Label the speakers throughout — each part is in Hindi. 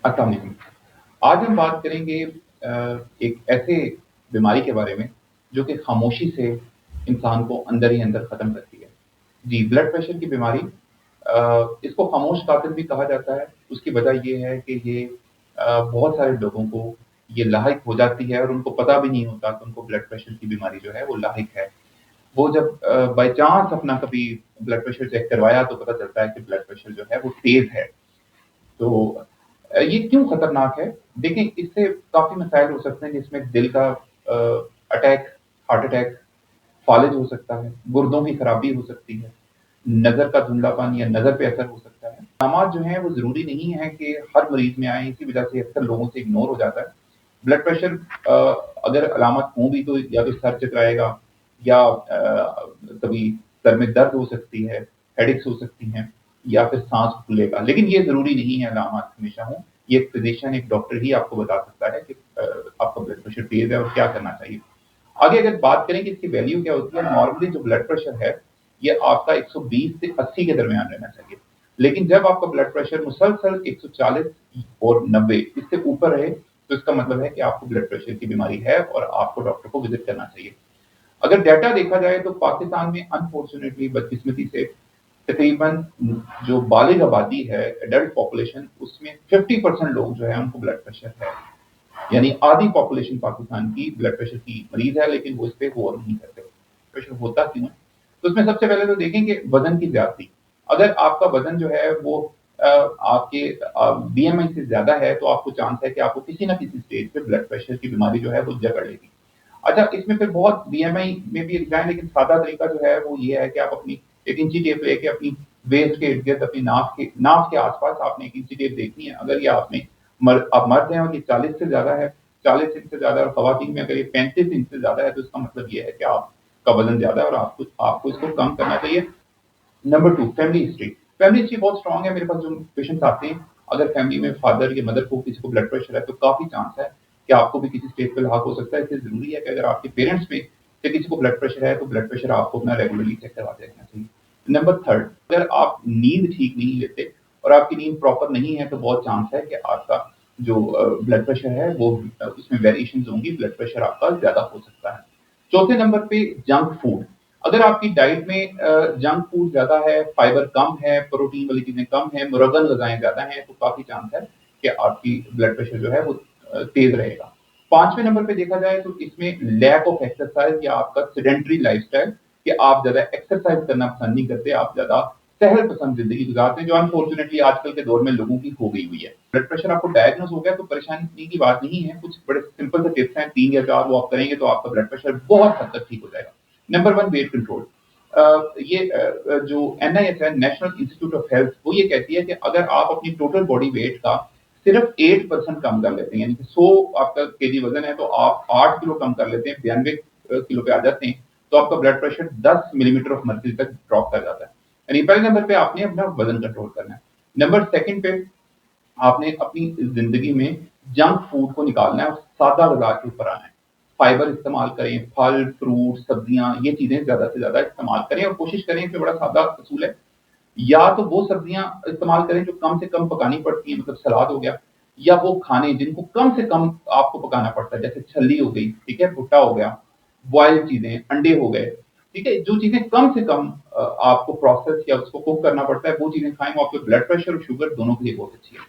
Speaker 1: अस्सलाम वालेकुम। आज हम बात करेंगे एक ऐसे बीमारी के बारे में जो कि खामोशी से इंसान को अंदर ही अंदर ख़त्म करती है। जी, ब्लड प्रेशर की बीमारी इसको खामोश कातिल भी कहा जाता है। उसकी वजह ये है कि ये बहुत सारे लोगों को ये लाहिक हो जाती है और उनको पता भी नहीं होता कि उनको ब्लड प्रेशर की बीमारी जो है वो लाहिक है। वो जब बाय चांस अपना कभी ब्लड प्रेशर चेक करवाया तो पता चलता है कि ब्लड प्रेशर जो है वो तेज़ है। तो ये क्यों खतरनाक है? देखिए, इससे काफ़ी मसाइल हो सकते हैं जिसमें दिल का अटैक, हार्ट अटैक, फ़ालिज हो सकता है, गुर्दों की खराबी हो सकती है, नज़र का धुंधलापन या नज़र पे असर हो सकता है। अलामात जो हैं वो ज़रूरी नहीं है कि हर मरीज़ में आएँ, इसी वजह से अक्सर लोगों से इग्नोर हो जाता है। ब्लड प्रेशर अगर अलामत हों भी तो या तो सर चकराएगा या कभी सर में दर्द हो सकती है, हेडेक्स हो सकती हैं या फिर साँस फूलेगा। लेकिन ये ज़रूरी नहीं है अलामत हमेशा हों। ये एक फ़िज़िशियन, एक डॉक्टर ही आपको बता सकता है कि आपका ब्लड प्रेशर तेज़ है और क्या करना चाहिए। आगे अगर बात करें कि इसकी वैल्यू क्या होती है, नॉर्मली जो ब्लड प्रेशर है, ये आपका 120 से 80 के दरमियान रहना चाहिए। लेकिन जब आपका ब्लड प्रेशर मुसलसल 140 और 90 इससे ऊपर रहे, तो इसका मतलब है कि आपको ब्लड प्रेशर की बीमारी है और आपको डॉक्टर को विज़िट करना चाहिए। अगर डाटा देखा जाए तो पाकिस्तान में अनफॉर्चुनेटली बदकिस्मती से तकरीबन जो बालिग आबादी है, एडल्ट पॉपुलेशन उसमें 50% लोग जो है उनको ब्लड प्रेशर है। यानी आधी पॉपुलेशन पाकिस्तान की ब्लड प्रेशर की मरीज है लेकिन वो इस पे गौर नहीं करते। प्रेशर होता क्यों है? तो उसमें सबसे पहले तो देखें कि वज़न की ज़्यादती। अगर आपका वज़न जो है वो आपके बीएमआई से ज़्यादा है तो आपको चांस है कि आपको किसी न किसी स्टेज पे ब्लड प्रेशर की बीमारी जो है वो जकड़ लेगी। अच्छा, इसमें फिर बहुत बीएमआई में भी जाएँ लेकिन सादा तरीका जो है वो ये है कि आप अपनी 1 इंची टेप लेके अपनी वेस्ट के इर्द-गिर्द अपनी नाक के आस-पास आपने 1 इंची टेप देखनी है। अगर ये आप मर्द हैं और ये 40 से ज़्यादा है, 40 इंच से ज़्यादा और ख़वातीन में अगर ये 35 इंच से ज़्यादा है तो इसका मतलब ये है कि आपका वज़न ज़्यादा है और आपको आपको इसको कम करना चाहिए। Number 2 family history. Family history बहुत स्ट्रॉन्ग है। मेरे पास जो पेशेंट्स आते हैं, अगर फैमिली में फादर या मदर को किसी को ब्लड प्रेशर है तो काफ़ी चांस है कि आपको भी किसी स्टेज पे लाक हो सकता है। इसलिए ज़रूरी है कि अगर आपके पेरेंट्स में से किसी को ब्लड प्रेशर है तो ब्लड प्रेशर आपको अपना रेगुलरली चेक करवाते रहना चाहिए। नंबर 3, अगर आप नींद ठीक नहीं लेते और आपकी नींद प्रॉपर नहीं है तो बहुत चांस है कि आपका जो ब्लड प्रेशर है वो उसमें वेरिएशंस होंगी, ब्लड प्रेशर आपका ज़्यादा हो सकता है। चौथे नंबर पे जंक फूड। अगर आपकी डाइट में जंक फूड ज़्यादा है, फाइबर कम है, प्रोटीन वाली चीज़ें कम हैं, मुरगन ग़िज़ाएँ ज़्यादा हैं, तो काफ़ी चांस है कि आपकी ब्लड प्रेशर जो है वो तेज़ रहेगा। 5वें नंबर पे देखा जाए तो इसमें लैक ऑफ एक्सरसाइज़ या आपका सेडेंटरी लाइफ़स्टाइल कि आप ज़्यादा एक्सरसाइज़ करना पसंद नहीं करते, आप ज़्यादा सहल पसंद ज़िंदगी गुज़ारते हैं, जो अनफॉर्चुनेटली आजकल के दौर में लोगों की हो गई हुई है। ब्लड प्रेशर आपको डायग्नोज़ हो गया तो परेशानी की बात नहीं है, कुछ बड़े सिंपल से टिप्स हैं, 3 या 4 वो आप करेंगे तो आपका ब्लड प्रेशर बहुत हद तक ठीक हो जाएगा। Number 1 weight control. जो एनआईएच है, नेशनल इंस्टीट्यूट ऑफ हेल्थ, वो ये कहती है कि अगर आप अपनी टोटल बॉडी वेट का सिर्फ 8% कम कर लेते हैं, यानी कि 100 आपका केजी वजन है तो आप 8 किलो कम कर लेते हैं, 92 किलो पे आ जाते हैं, तो आपका blood pressure 10 millimetre of mercury तक ड्रॉप कर जाता है। यानी पहले नंबर पे आपने अपना वजन कंट्रोल करना है। नंबर 2 पे आपने अपनी ज़िंदगी में जंक फूड को निकालना है और सादा ग़िज़ा के ऊपर आना है। फाइबर इस्तेमाल करें, फल, फ्रूट, सब्जियाँ, ये चीज़ें ज़्यादा से ज़्यादा इस्तेमाल करें और कोशिश करें कि बड़ा सादा असूल है, या तो वो सब्जियाँ इस्तेमाल करें जो कम से कम पकानी पड़ती हैं, मतलब सलाद हो गया, या वो खाने जिनको कम से कम आपको पकाना पड़ता है, जैसे छल्ली हो गई, ठीक है, भुट्टा हो गया, बॉइल्ड चीज़ें, अंडे हो गए, ठीक है? जो चीज़ें कम से कम आपको प्रोसेस या उसको कुक करना पड़ता है, वो चीज़ें खाएँ, वो आपके ब्लड प्रेशर और शुगर दोनों के लिए बहुत अच्छी है।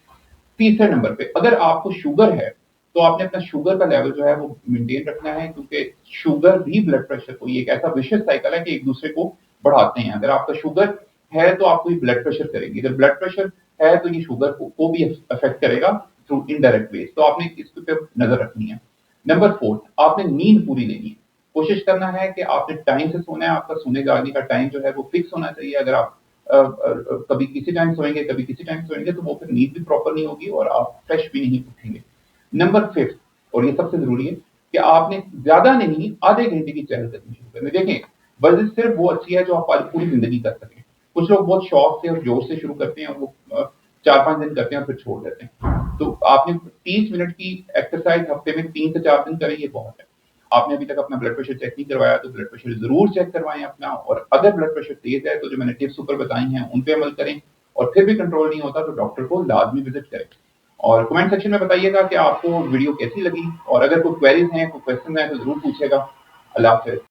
Speaker 1: तीसरे नंबर पे अगर आपको शुगर है, तो आपने अपना शुगर का लेवल जो है वो मेंटेन रखना है, क्योंकि शुगर भी ब्लड प्रेशर को, ये एक ऐसा विशिष्ट साइकिल है कि एक-दूसरे को बढ़ाते हैं। अगर आपका शुगर है तो आपको ये ब्लड प्रेशर करेगी, अगर ब्लड प्रेशर है तो ये शुगर को भी अफेक्ट करेगा थ्रू इनडायरेक्ट वेज़, तो आपने इसके पे नज़र रखनी है। नंबर 4, आपने नींद पूरी लेनी है। कोशिश करना है कि आपने टाइम से सोना है, आपका सोने-जागने का टाइम जो है वो फिक्स होना चाहिए। अगर आप कभी किसी टाइम सोएँगे, कभी किसी टाइम सोएँगे, तो वो फिर नींद भी प्रॉपर नहीं होगी और आप फ्रेश भी नहीं उठेंगे। नंबर 5, और ये सबसे ज़रूरी है कि आपने ज़्यादा नहीं, आधे घंटे की चहलकदमी शुरू करनी है। देखें, वर्जिश सिर्फ़ वो अच्छी है जो आप पूरी ज़िंदगी कर सकें। कुछ लोग बहुत शौक से और जोश से शुरू करते हैं और वो 4-5 दिन करते हैं और फिर छोड़ देते हैं। तो आपने 30 मिनट की एक्सरसाइज़ हफ्ते में 3 से 4 दिन करें, ये बहुत है। आपने अभी तक अपना ब्लड प्रेशर चेक नहीं करवाया तो ब्लड प्रेशर ज़रूर चेक करवाएँ अपना, और अगर ब्लड प्रेशर तेज़ है तो जो मैंने टिप्स ऊपर बताई हैं उन पे अमल करें, और फिर भी कंट्रोल नहीं होता तो डॉक्टर को लाज़मी विज़िट करें। और कमेंट सेक्शन में बताइएगा कि आपको वीडियो कैसी लगी और अगर कोई क्वेरीज़ हैं, कोई क्वेश्चन हैं तो ज़रूर पूछिएगा। अल्लाह हाफ़िज़।